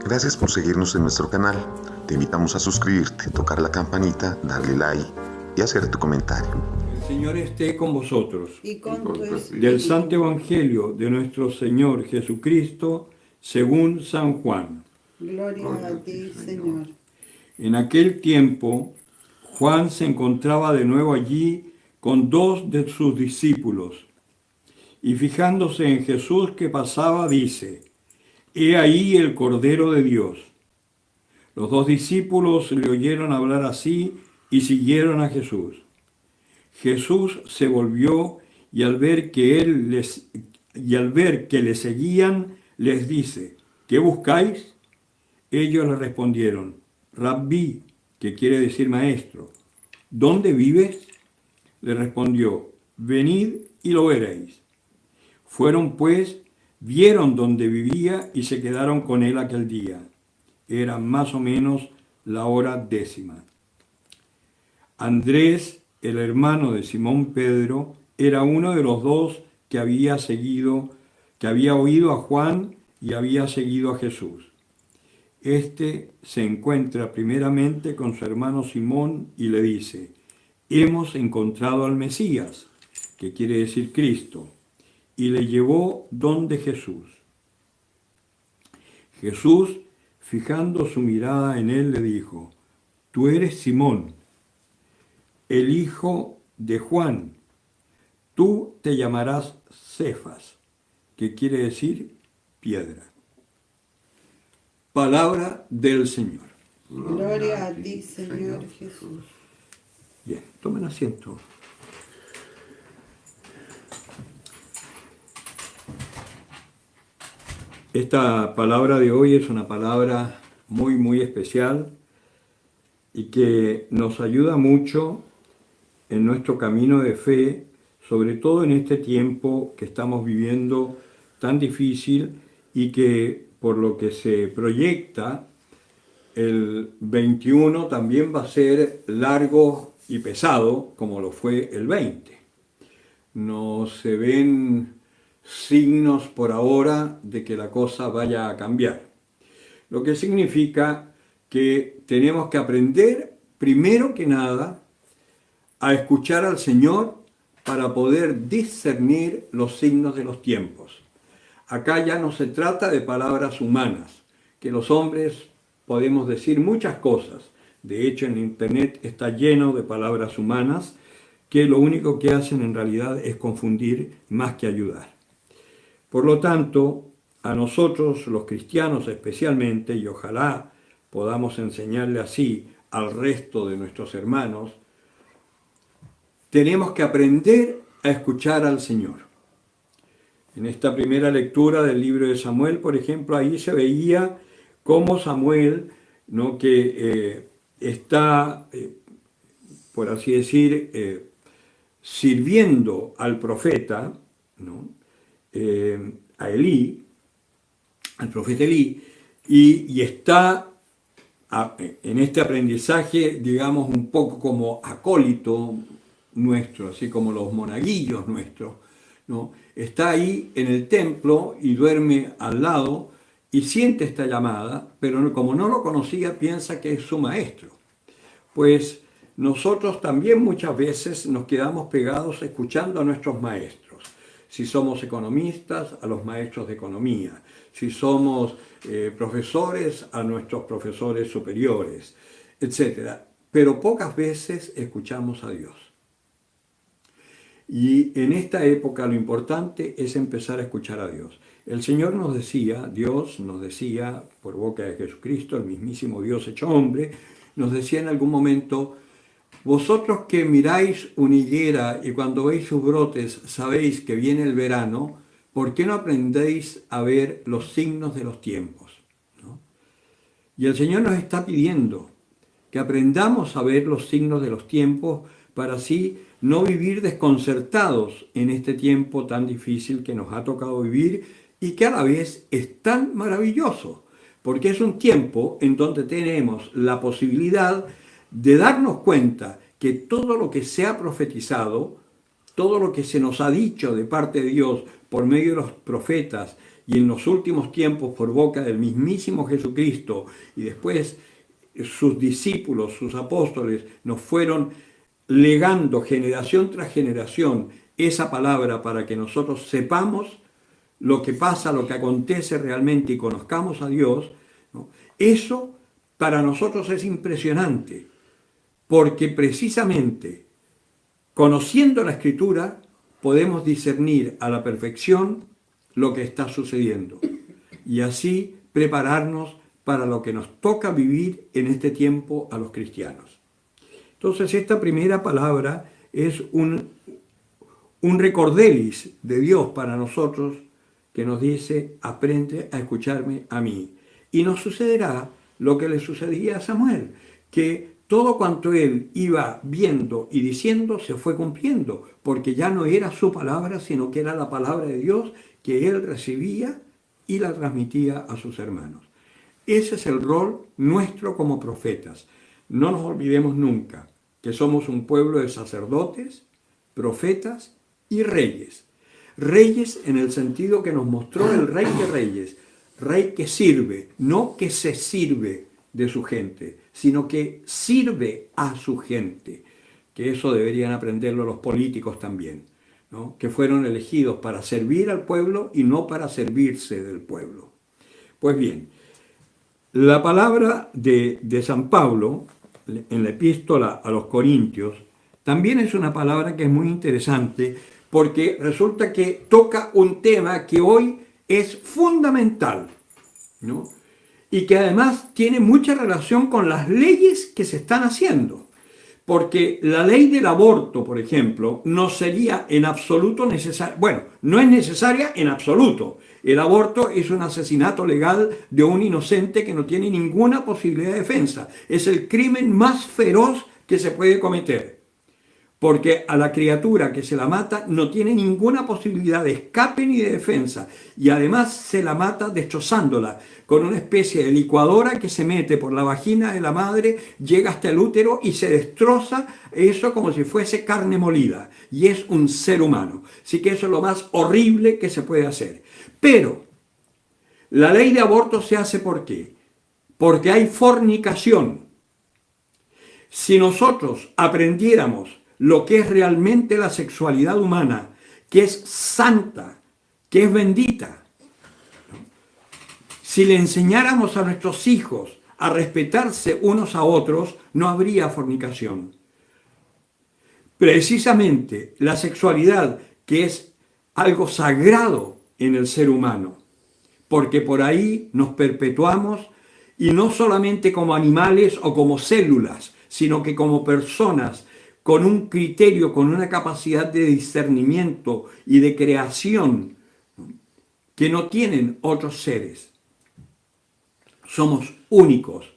Gracias por seguirnos en nuestro canal. Te invitamos a suscribirte, tocar la campanita, darle like y hacer tu comentario. El Señor esté con vosotros. Y con tu espíritu. Del Santo Evangelio de nuestro Señor Jesucristo, según San Juan. Gloria a ti, Señor. En aquel tiempo, Juan se encontraba de nuevo allí con dos de sus discípulos. Y fijándose en Jesús que pasaba, dice: He ahí el Cordero de Dios. Los dos discípulos le oyeron hablar así y siguieron a Jesús. Jesús se volvió y al ver que le seguían, les dice: ¿Qué buscáis? Ellos le respondieron: Rabí, que quiere decir maestro, ¿dónde vives? Le respondió: Venid y lo veréis. Fueron pues, vieron dónde vivía y se quedaron con él aquel día. Era más o menos la hora 10:00. Andrés, el hermano de Simón Pedro, era uno de los dos que había oído a Juan y había seguido a Jesús. Este se encuentra primeramente con su hermano Simón y le dice: Hemos encontrado al Mesías, que quiere decir Cristo, y le llevó donde Jesús. Jesús, fijando su mirada en él, le dijo: Tú eres Simón, el hijo de Juan. Tú te llamarás Cefas, que quiere decir piedra. Palabra del Señor. Gloria a ti, Señor Jesús. Bien, tomen asiento. Esta palabra de hoy es una palabra muy especial y que nos ayuda mucho en nuestro camino de fe, sobre todo en este tiempo que estamos viviendo tan difícil y que por lo que se proyecta, el 21 también va a ser largo y pesado como lo fue el 20. No se ven signos por ahora de que la cosa vaya a cambiar. Lo que significa que tenemos que aprender, primero que nada, a escuchar al Señor para poder discernir los signos de los tiempos. Acá ya no se trata de palabras humanas, que los hombres podemos decir muchas cosas. De hecho, en Internet está lleno de palabras humanas que lo único que hacen en realidad es confundir más que ayudar. Por lo tanto, a nosotros, los cristianos especialmente, y ojalá podamos enseñarle así al resto de nuestros hermanos, tenemos que aprender a escuchar al Señor. En esta primera lectura del libro de Samuel, por ejemplo, ahí se veía cómo Samuel, ¿no?, que está, por así decir, sirviendo al profeta, ¿no?, a Elí, al profeta Elí, y está en este aprendizaje, digamos, un poco como acólito nuestro, así como los monaguillos nuestros, ¿no? Está ahí en el templo y duerme al lado y siente esta llamada, pero como no lo conocía, piensa que es su maestro. Pues nosotros también muchas veces nos quedamos pegados escuchando a nuestros maestros. Si somos economistas, a los maestros de economía. Si somos profesores, a nuestros profesores superiores, etc. Pero pocas veces escuchamos a Dios. Y en esta época lo importante es empezar a escuchar a Dios. El Señor nos decía, Dios nos decía, por boca de Jesucristo, el mismísimo Dios hecho hombre, nos decía en algún momento: vosotros que miráis una higuera y cuando veis sus brotes sabéis que viene el verano, ¿por qué no aprendéis a ver los signos de los tiempos? ¿No? Y el Señor nos está pidiendo que aprendamos a ver los signos de los tiempos para así no vivir desconcertados en este tiempo tan difícil que nos ha tocado vivir y que a la vez es tan maravilloso, porque es un tiempo en donde tenemos la posibilidad de darnos cuenta que todo lo que se ha profetizado, todo lo que se nos ha dicho de parte de Dios por medio de los profetas y en los últimos tiempos por boca del mismísimo Jesucristo y después sus discípulos, sus apóstoles, nos fueron legando generación tras generación esa palabra para que nosotros sepamos lo que pasa, lo que acontece realmente y conozcamos a Dios, ¿no? Eso para nosotros es impresionante, porque precisamente conociendo la Escritura podemos discernir a la perfección lo que está sucediendo y así prepararnos para lo que nos toca vivir en este tiempo a los cristianos. Entonces esta primera palabra es un recorderis de Dios para nosotros que nos dice, aprende a escucharme a mí. Y nos sucederá lo que le sucedía a Samuel, que todo cuanto él iba viendo y diciendo se fue cumpliendo, porque ya no era su palabra, sino que era la palabra de Dios que él recibía y la transmitía a sus hermanos. Ese es el rol nuestro como profetas. No nos olvidemos nunca que somos un pueblo de sacerdotes, profetas y reyes. Reyes en el sentido que nos mostró el Rey de Reyes, Rey que sirve, no que se sirve de su gente, sino que sirve a su gente, que eso deberían aprenderlo los políticos también, ¿no? Que fueron elegidos para servir al pueblo y no para servirse del pueblo. Pues bien, la palabra de San Pablo en la epístola a los Corintios también es una palabra que es muy interesante porque resulta que toca un tema que hoy es fundamental, ¿no? Y que además tiene mucha relación con las leyes que se están haciendo. Porque la ley del aborto, por ejemplo, no sería en absoluto necesaria. Bueno, no es necesaria en absoluto. El aborto es un asesinato legal de un inocente que no tiene ninguna posibilidad de defensa. Es el crimen más feroz que se puede cometer. Porque a la criatura que se la mata no tiene ninguna posibilidad de escape ni de defensa. Y además se la mata destrozándola con una especie de licuadora que se mete por la vagina de la madre, llega hasta el útero y se destroza eso como si fuese carne molida. Y es un ser humano. Así que eso es lo más horrible que se puede hacer. Pero la ley de aborto se hace ¿por qué? Porque hay fornicación. Si nosotros aprendiéramos lo que es realmente la sexualidad humana, que es santa, que es bendita, si le enseñáramos a nuestros hijos a respetarse unos a otros, no habría fornicación. Precisamente la sexualidad, que es algo sagrado en el ser humano, porque por ahí nos perpetuamos y no solamente como animales o como células, sino que como personas con un criterio, con una capacidad de discernimiento y de creación que no tienen otros seres. Somos únicos.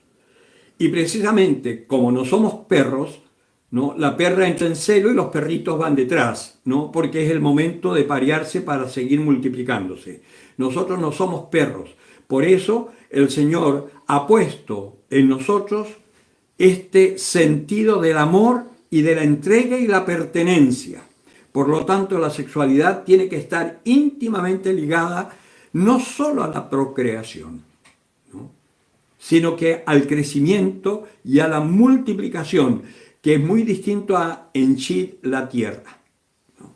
Y precisamente como no somos perros, ¿no? La perra entra en celo y los perritos van detrás, ¿no? Porque es el momento de parearse para seguir multiplicándose. Nosotros no somos perros. Por eso el Señor ha puesto en nosotros este sentido del amor y de la entrega y la pertenencia. Por lo tanto, la sexualidad tiene que estar íntimamente ligada no solo a la procreación, ¿no? Sino que al crecimiento y a la multiplicación, que es muy distinto a henchir la tierra, ¿no?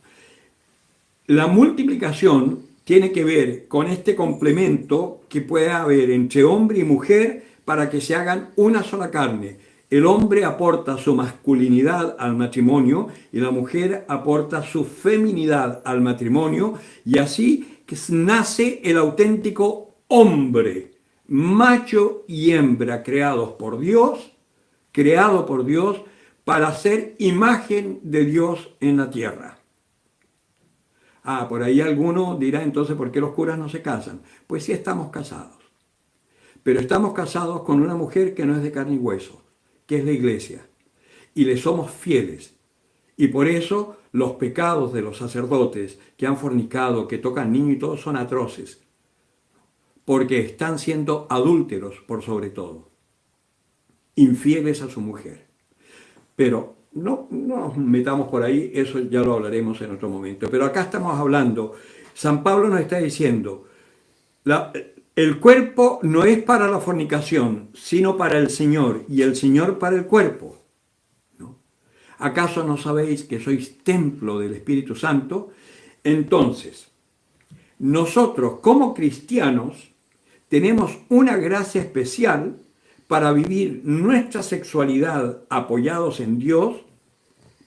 La multiplicación tiene que ver con este complemento que puede haber entre hombre y mujer para que se hagan una sola carne. El hombre aporta su masculinidad al matrimonio y la mujer aporta su feminidad al matrimonio y así que nace el auténtico hombre, macho y hembra creado por Dios para ser imagen de Dios en la tierra. Por ahí alguno dirá entonces, ¿por qué los curas no se casan? Pues sí estamos casados, pero estamos casados con una mujer que no es de carne y hueso, que es la iglesia, y le somos fieles. Y por eso los pecados de los sacerdotes que han fornicado, que tocan niños y todo, son atroces, porque están siendo adúlteros por sobre todo, infieles a su mujer. Pero no nos metamos por ahí, eso ya lo hablaremos en otro momento. Pero acá estamos hablando, San Pablo nos está diciendo, El cuerpo no es para la fornicación, sino para el Señor, y el Señor para el cuerpo, ¿no? ¿Acaso no sabéis que sois templo del Espíritu Santo? Entonces, nosotros como cristianos tenemos una gracia especial para vivir nuestra sexualidad apoyados en Dios,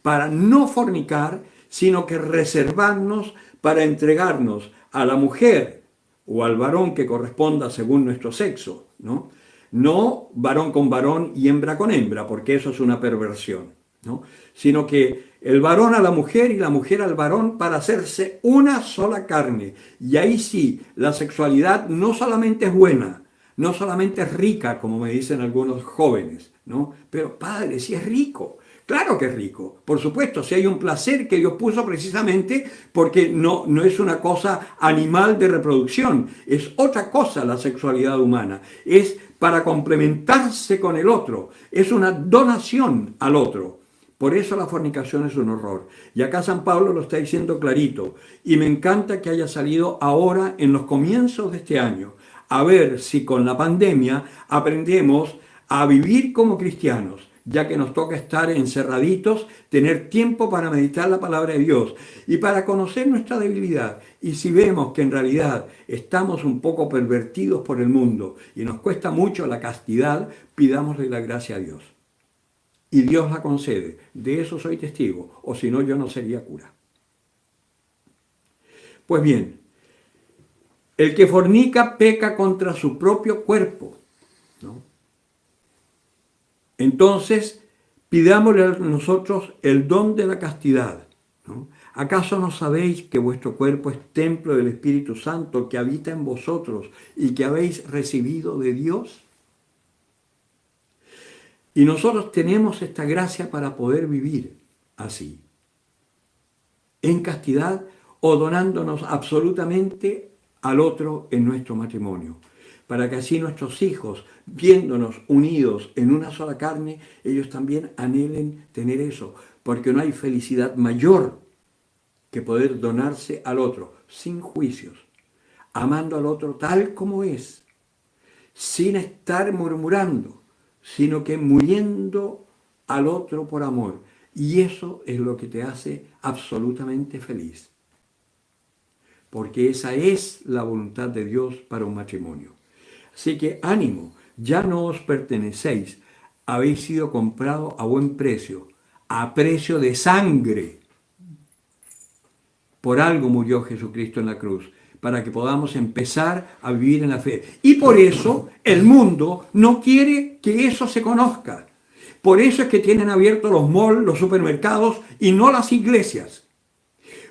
para no fornicar, sino que reservarnos para entregarnos a la mujer o al varón que corresponda según nuestro sexo, ¿no? No varón con varón y hembra con hembra, porque eso es una perversión, ¿no? Sino que el varón a la mujer y la mujer al varón para hacerse una sola carne. Y ahí sí, la sexualidad no solamente es buena, no solamente es rica, como me dicen algunos jóvenes, ¿no? Pero padre, si es rico. Claro que es rico, por supuesto, si hay un placer que Dios puso precisamente porque no es una cosa animal de reproducción, es otra cosa la sexualidad humana, es para complementarse con el otro, es una donación al otro. Por eso la fornicación es un horror. Y acá San Pablo lo está diciendo clarito, y me encanta que haya salido ahora en los comienzos de este año, a ver si con la pandemia aprendemos a vivir como cristianos, ya que nos toca estar encerraditos, tener tiempo para meditar la palabra de Dios y para conocer nuestra debilidad. Y si vemos que en realidad estamos un poco pervertidos por el mundo y nos cuesta mucho la castidad, pidámosle la gracia a Dios. Y Dios la concede. De eso soy testigo, o si no yo no sería cura. Pues bien, el que fornica peca contra su propio cuerpo, ¿no? Entonces, pidámosle a nosotros el don de la castidad, ¿no? ¿Acaso no sabéis que vuestro cuerpo es templo del Espíritu Santo que habita en vosotros y que habéis recibido de Dios? Y nosotros tenemos esta gracia para poder vivir así, en castidad o donándonos absolutamente al otro en nuestro matrimonio, para que así nuestros hijos, viéndonos unidos en una sola carne, ellos también anhelen tener eso, porque no hay felicidad mayor que poder donarse al otro sin juicios, amando al otro tal como es, sin estar murmurando, sino que muriendo al otro por amor. Y eso es lo que te hace absolutamente feliz, porque esa es la voluntad de Dios para un matrimonio. Así que ánimo, ya no os pertenecéis, habéis sido comprados a buen precio, a precio de sangre. Por algo murió Jesucristo en la cruz, para que podamos empezar a vivir en la fe. Y por eso el mundo no quiere que eso se conozca. Por eso es que tienen abiertos los malls, los supermercados y no las iglesias.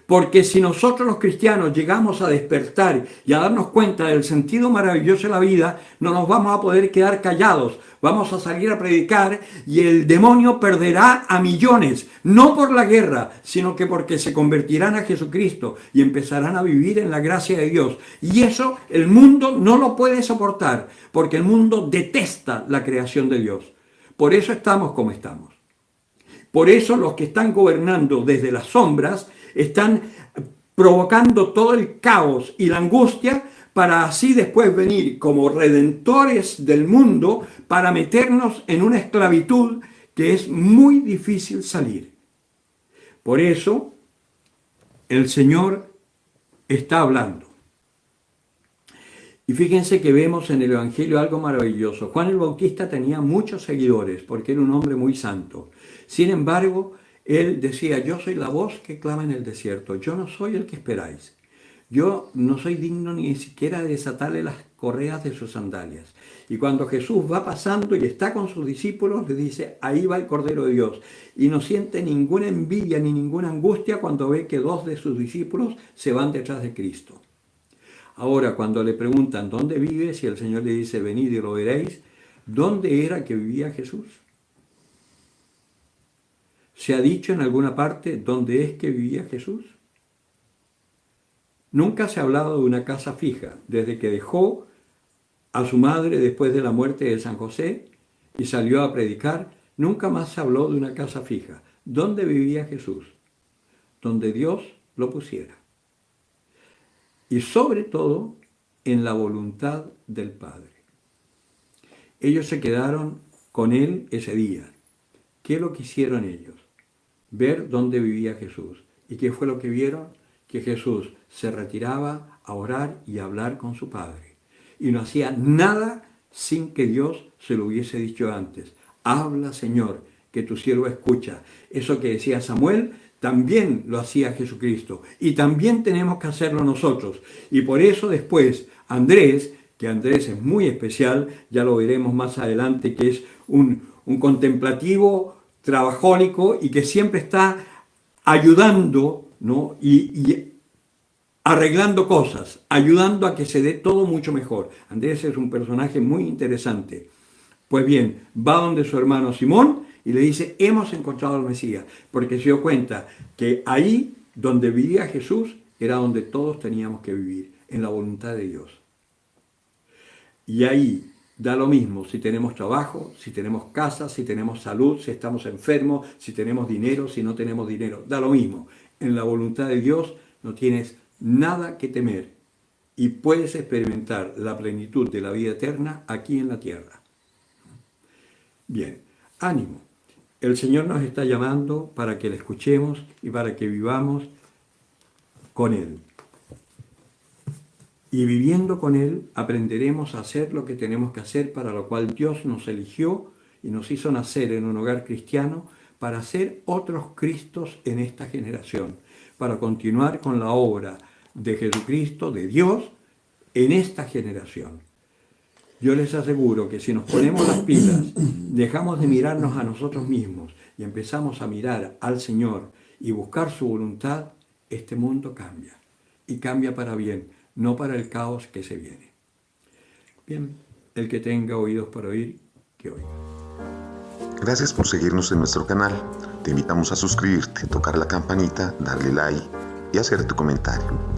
Porque si nosotros los cristianos llegamos a despertar y a darnos cuenta del sentido maravilloso de la vida, no nos vamos a poder quedar callados. Vamos a salir a predicar y el demonio perderá a millones, no por la guerra, sino que porque se convertirán a Jesucristo y empezarán a vivir en la gracia de Dios. Y eso el mundo no lo puede soportar, porque el mundo detesta la creación de Dios. Por eso estamos como estamos. Por eso los que están gobernando desde las sombras están provocando todo el caos y la angustia para así después venir como redentores del mundo para meternos en una esclavitud que es muy difícil salir. Por eso el Señor está hablando. Y fíjense que vemos en el Evangelio algo maravilloso. Juan el Bautista tenía muchos seguidores porque era un hombre muy santo. Sin embargo, él decía, yo soy la voz que clama en el desierto, yo no soy el que esperáis. Yo no soy digno ni siquiera de desatarle las correas de sus sandalias. Y cuando Jesús va pasando y está con sus discípulos, le dice, ahí va el Cordero de Dios. Y no siente ninguna envidia ni ninguna angustia cuando ve que 2 de sus discípulos se van detrás de Cristo. Ahora, cuando le preguntan, ¿dónde vives? Y el Señor le dice, venid y lo veréis, ¿dónde era que vivía Jesús? ¿Se ha dicho en alguna parte dónde es que vivía Jesús? Nunca se ha hablado de una casa fija, desde que dejó a su madre después de la muerte de San José y salió a predicar, nunca más se habló de una casa fija. ¿Dónde vivía Jesús? Donde Dios lo pusiera. Y sobre todo, en la voluntad del Padre. Ellos se quedaron con él ese día. ¿Qué es lo que hicieron ellos? Ver dónde vivía Jesús. ¿Y qué fue lo que vieron? Que Jesús se retiraba a orar y a hablar con su Padre. Y no hacía nada sin que Dios se lo hubiese dicho antes. Habla, Señor, que tu siervo escucha. Eso que decía Samuel, también lo hacía Jesucristo. Y también tenemos que hacerlo nosotros. Y por eso después Andrés, que Andrés es muy especial, ya lo veremos más adelante, que es un contemplativo, trabajólico y que siempre está ayudando, ¿no? y arreglando cosas, ayudando a que se dé todo mucho mejor. Andrés es un personaje muy interesante. Pues bien, va donde su hermano Simón y le dice, hemos encontrado al Mesías, porque se dio cuenta que ahí donde vivía Jesús era donde todos teníamos que vivir, en la voluntad de Dios. Y ahí da lo mismo si tenemos trabajo, si tenemos casa, si tenemos salud, si estamos enfermos, si tenemos dinero, si no tenemos dinero, da lo mismo. En la voluntad de Dios no tienes nada que temer y puedes experimentar la plenitud de la vida eterna aquí en la tierra. Bien, ánimo. El Señor nos está llamando para que le escuchemos y para que vivamos con Él. Y viviendo con Él aprenderemos a hacer lo que tenemos que hacer, para lo cual Dios nos eligió y nos hizo nacer en un hogar cristiano para ser otros Cristos en esta generación, para continuar con la obra de Jesucristo, de Dios, en esta generación. Yo les aseguro que si nos ponemos las pilas, dejamos de mirarnos a nosotros mismos y empezamos a mirar al Señor y buscar su voluntad, este mundo cambia. Y cambia para bien, no para el caos que se viene. Bien, el que tenga oídos para oír, que oiga. Gracias por seguirnos en nuestro canal. Te invitamos a suscribirte, tocar la campanita, darle like y hacer tu comentario.